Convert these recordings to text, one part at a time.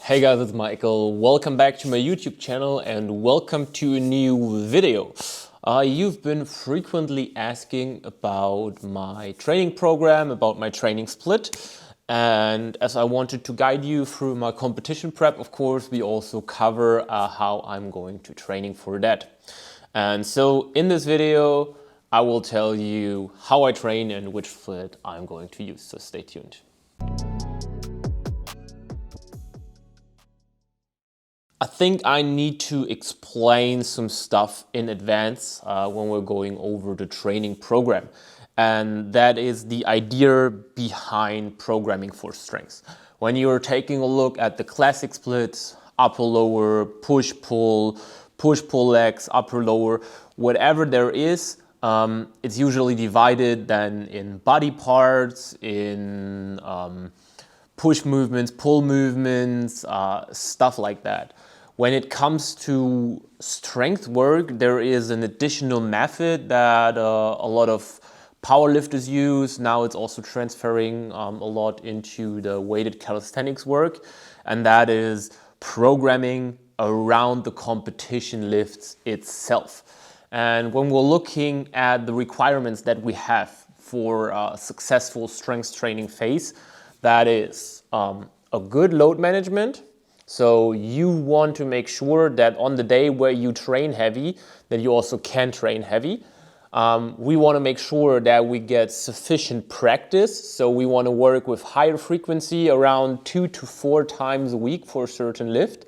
Hey guys, it's Michael. Welcome back to my YouTube channel and welcome to a new video. You've been frequently asking about my training program, about my training split. And as I wanted to guide you through my competition prep, of course, we also cover how I'm going to training for that. And so in this video, I will tell you how I train and which split I'm going to use. So stay tuned. I think I need to explain some stuff in advance when we're going over the training program. And that is the idea behind programming for strength. When you're taking a look at the classic splits, upper, lower, push-pull legs, upper, lower, whatever there is, it's usually divided then in body parts, in push movements, pull movements, stuff like that. When it comes to strength work, there is an additional method that a lot of powerlifters use. Now it's also transferring a lot into the weighted calisthenics work, and that is programming around the competition lifts itself. And when we're looking at the requirements that we have for a successful strength training phase, that is a good load management. So you want to make sure that on the day where you train heavy, that you also can train heavy. We want to make sure that we get sufficient practice. So we want to work with higher frequency, around 2 to 4 times a week for a certain lift,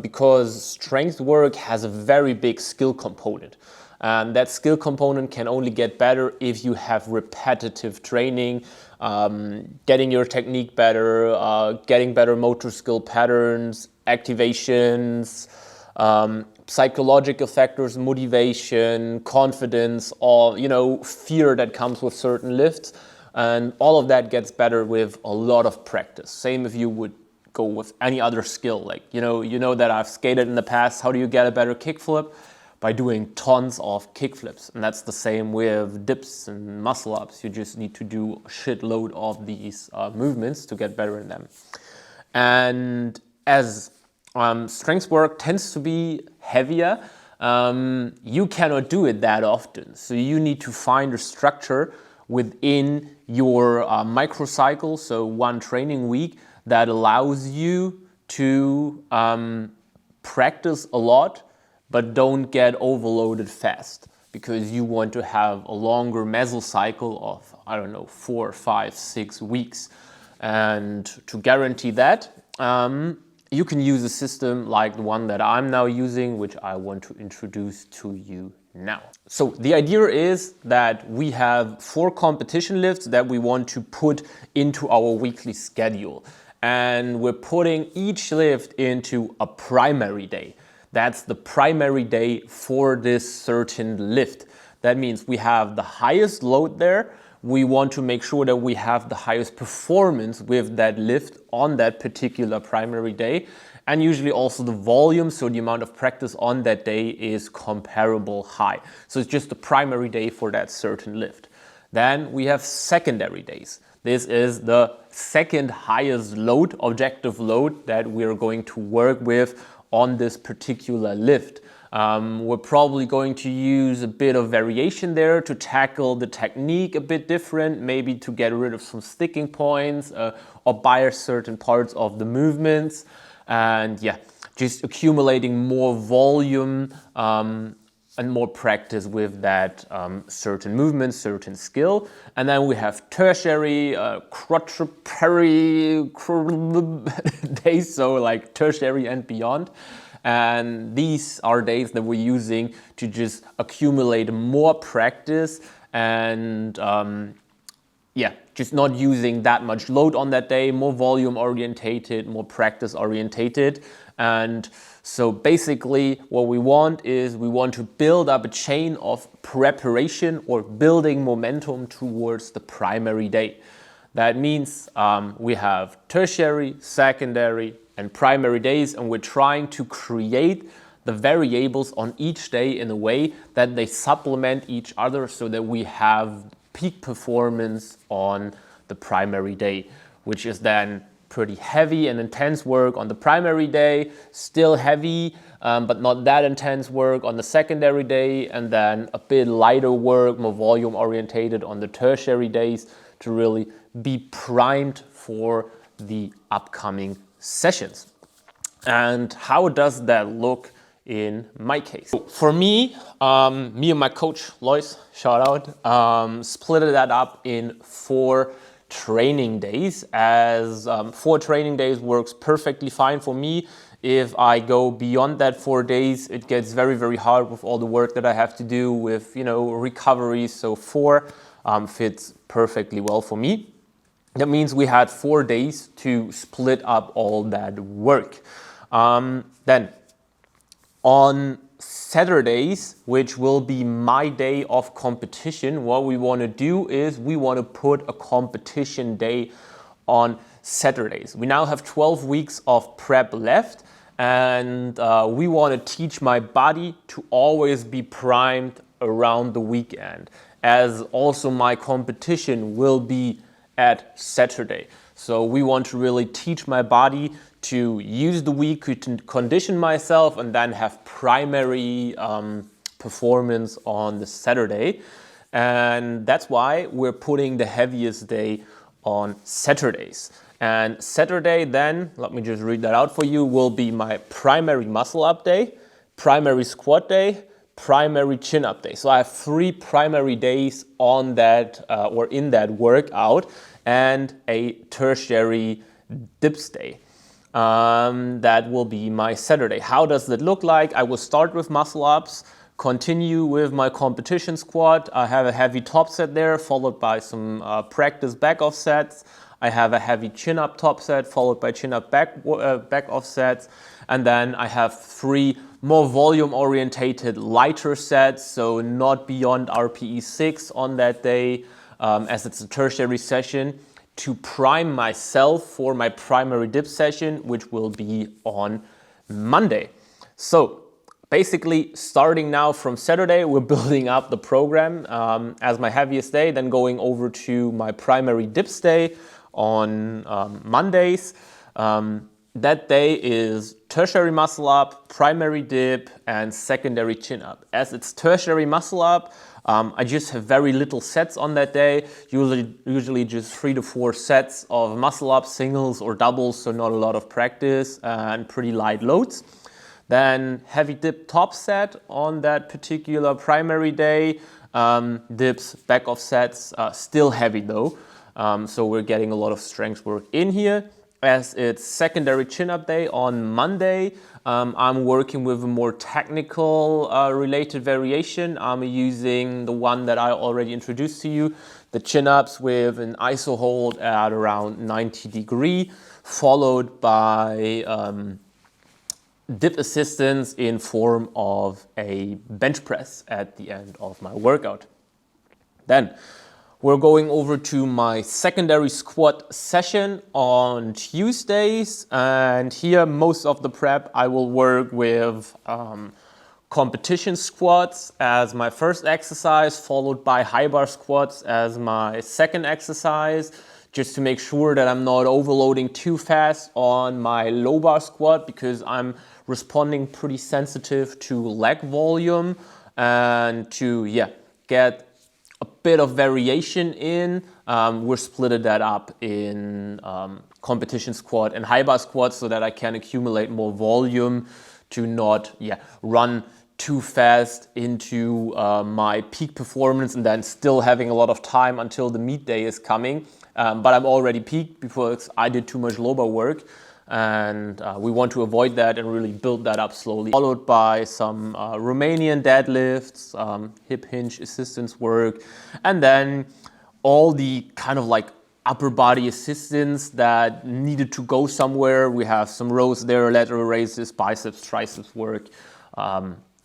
because strength work has a very big skill component. And that skill component can only get better if you have repetitive training, getting your technique better, getting better motor skill patterns, activations, psychological factors, motivation, confidence, or fear that comes with certain lifts. And all of that gets better with a lot of practice. Same if you would go with any other skill. Like, you know that I've skated in the past. How do you get a better kickflip? By doing tons of kickflips. And that's the same with dips and muscle ups. You just need to do a shitload of these movements to get better in them. And as strength work tends to be heavier, you cannot do it that often. So you need to find a structure within your microcycle, so one training week, that allows you to practice a lot, but don't get overloaded fast, because you want to have a longer mesocycle of, 4, 5, 6 weeks. And to guarantee that, you can use a system like the one that I'm now using, which I want to introduce to you now. So the idea is that we have 4 competition lifts that we want to put into our weekly schedule. And we're putting each lift into a primary day. That's the primary day for this certain lift. That means we have the highest load there. We want to make sure that we have the highest performance with that lift on that particular primary day. And usually also the volume, so the amount of practice on that day is comparable high. So it's just the primary day for that certain lift. Then we have secondary days. This is the second highest load, objective load, that we're going to work with on this particular lift. We're probably going to use a bit of variation there to tackle the technique a bit different, maybe to get rid of some sticking points or bias certain parts of the movements. And yeah, just accumulating more volume and more practice with that certain movement, certain skill. And then we have tertiary, quaternary days, so like tertiary and beyond. And these are days that we're using to just accumulate more practice and just not using that much load on that day, more volume orientated, more practice orientated. And so basically what we want is we want to build up a chain of preparation or building momentum towards the primary day. That means we have tertiary, secondary, and primary days, and we're trying to create the variables on each day in a way that they supplement each other so that we have peak performance on the primary day, which is then pretty heavy and intense work on the primary day, still heavy, but not that intense work on the secondary day, and then a bit lighter work, more volume orientated on the tertiary days to really be primed for the upcoming sessions. And how does that look in my case? For me, me and my coach, Lois, shout out, split that up in 4 training days, as 4 training days works perfectly fine for me. If I go beyond that 4 days, it gets very, very hard with all the work that I have to do with, recovery. So 4 fits perfectly well for me. That means we had 4 days to split up all that work. Then on Saturdays, which will be my day of competition, what we want to do is we want to put a competition day on Saturdays. We now have 12 weeks of prep left, and we want to teach my body to always be primed around the weekend, as also my competition will be at Saturday. So we want to really teach my body to use the week to condition myself and then have primary performance on the Saturday. And that's why we're putting the heaviest day on Saturdays. And Saturday then, let me just read that out for you, will be my primary muscle up day, primary squat day, primary chin up day. So I have 3 primary days on that or in that workout, and a tertiary dips day. That will be my Saturday. How does that look like? I will start with muscle ups, continue with my competition squat. I have a heavy top set there, followed by some practice back off sets. I have a heavy chin up top set, followed by chin up back off sets. And then I have 3 more volume orientated lighter sets, so not beyond RPE 6 on that day, as it's a tertiary session, to prime myself for my primary dip session, which will be on Monday. So basically, starting now from Saturday, we're building up the program as my heaviest day, then going over to my primary dips day on Mondays. That day is tertiary muscle up, primary dip, and secondary chin up. As it's tertiary muscle up, I just have very little sets on that day, usually just 3 to 4 sets of muscle ups, singles or doubles, so not a lot of practice and pretty light loads. Then heavy dip top set on that particular primary day, dips, back off sets, still heavy though, so we're getting a lot of strength work in here. As it's secondary chin-up day on Monday, I'm working with a more technical related variation. I'm using the one that I already introduced to you, the chin-ups with an iso hold at around 90 degree, followed by dip assistance in form of a bench press at the end of my workout. Then we're going over to my secondary squat session on Tuesdays, and here most of the prep I will work with competition squats as my first exercise, followed by high bar squats as my second exercise, just to make sure that I'm not overloading too fast on my low bar squat, because I'm responding pretty sensitive to leg volume, and to get a bit of variation in. We're splitted that up in competition squat and high bar squat so that I can accumulate more volume to not run too fast into my peak performance and then still having a lot of time until the meet day is coming. But I'm already peaked because I did too much low bar work, and we want to avoid that and really build that up slowly. Followed by some Romanian deadlifts, hip hinge assistance work, and then all the kind of like upper body assistance that needed to go somewhere. We have some rows there, lateral raises, biceps, triceps work,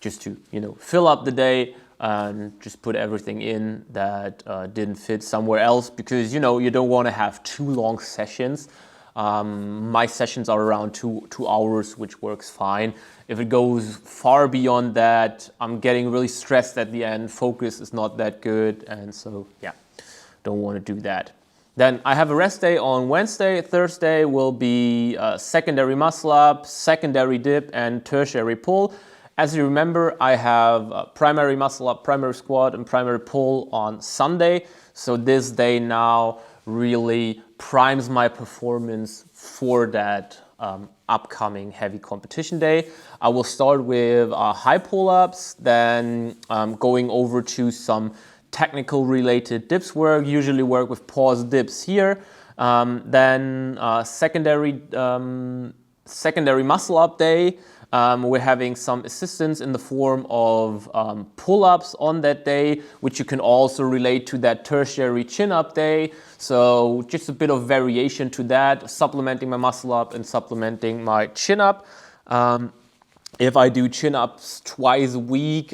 just to fill up the day and just put everything in that didn't fit somewhere else, because you don't want to have too long sessions. My sessions are around two hours, which works fine. If it goes far beyond that, I'm getting really stressed at the end. Focus is not that good, and so don't want to do that. Then I have a rest day on Wednesday. Thursday will be secondary muscle up, secondary dip, and tertiary pull. As you remember, I have primary muscle up, primary squat, and primary pull on Sunday. So this day now really primes my performance for that upcoming heavy competition day. I will start with high pull-ups, then going over to some technical related dips work, usually work with pause dips here. Then secondary muscle up day. We're having some assistance in the form of pull-ups on that day, which you can also relate to that tertiary chin-up day. So just a bit of variation to that, supplementing my muscle up and supplementing my chin-up. If I do chin-ups twice a week,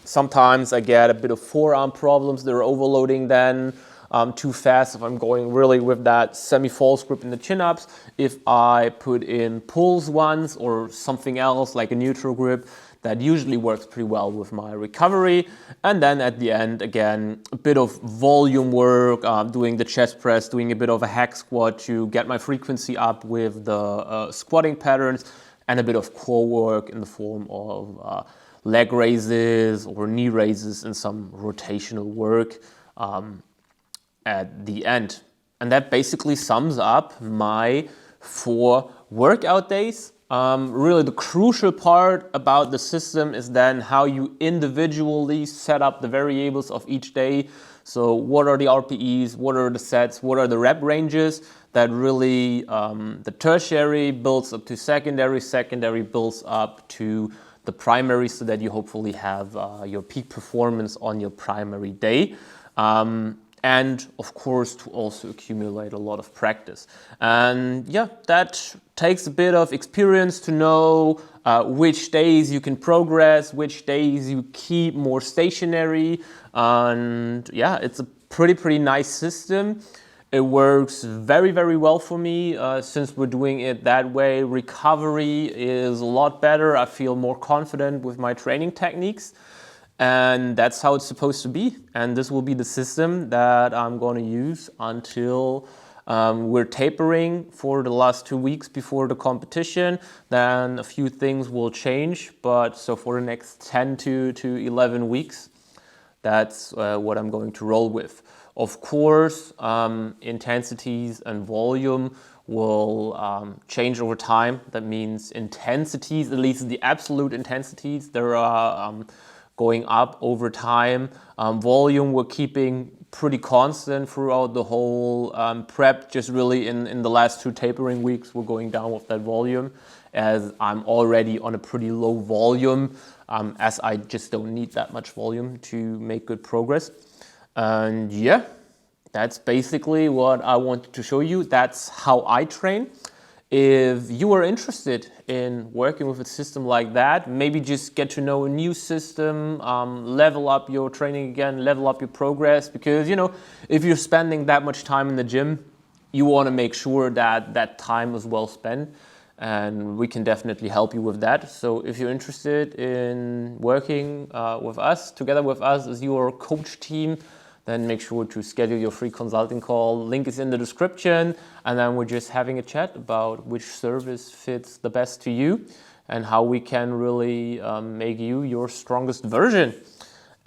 sometimes I get a bit of forearm problems. They're overloading then too fast if I'm going really with that semi-false grip in the chin-ups. If I put in pulls once or something else like a neutral grip, that usually works pretty well with my recovery. And then at the end, again, a bit of volume work, doing the chest press, doing a bit of a hack squat to get my frequency up with the squatting patterns, and a bit of core work in the form of leg raises or knee raises and some rotational work at the end. And that basically sums up my 4 workout days. Really the crucial part about the system is then how you individually set up the variables of each day. So what are the RPEs, what are the sets, what are the rep ranges that really the tertiary builds up to secondary, secondary builds up to the primary, so that you hopefully have your peak performance on your primary day. And of course to also accumulate a lot of practice. And yeah, that takes a bit of experience to know which days you can progress, which days you keep more stationary. And yeah, it's a pretty nice system. It works very, very well for me since we're doing it that way. Recovery is a lot better. I feel more confident with my training techniques. And that's how it's supposed to be. And this will be the system that I'm going to use until we're tapering for the last 2 weeks before the competition. Then a few things will change. But so for the next 10 to 11 weeks, that's what I'm going to roll with. Of course, intensities and volume will change over time. That means intensities, at least the absolute intensities, there are going up over time. Volume we're keeping pretty constant throughout the whole prep. Just really in the last 2 tapering weeks, we're going down with that volume, as I'm already on a pretty low volume, as I just don't need that much volume to make good progress. And yeah, that's basically what I wanted to show you. That's how I train. If you are interested in working with a system like that, maybe just get to know a new system, level up your training again, level up your progress, because, you know, if you're spending that much time in the gym, you want to make sure that that time is well spent, and we can definitely help you with that. So if you're interested in working with us, together with us as your coach team, then make sure to schedule your free consulting call. Link is in the description. And then we're just having a chat about which service fits the best to you and how we can really make you your strongest version.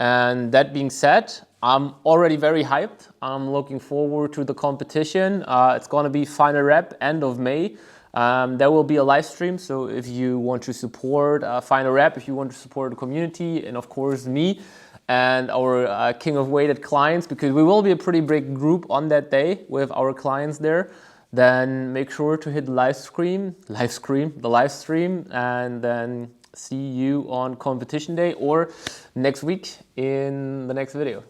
And that being said, I'm already very hyped. I'm looking forward to the competition. It's going to be final rep end of May. There will be a live stream, so if you want to support final rep, if you want to support the community, and of course me, and our King of Weighted clients, because we will be a pretty big group on that day with our clients there, then make sure to hit the live stream, and then see you on competition day or next week in the next video.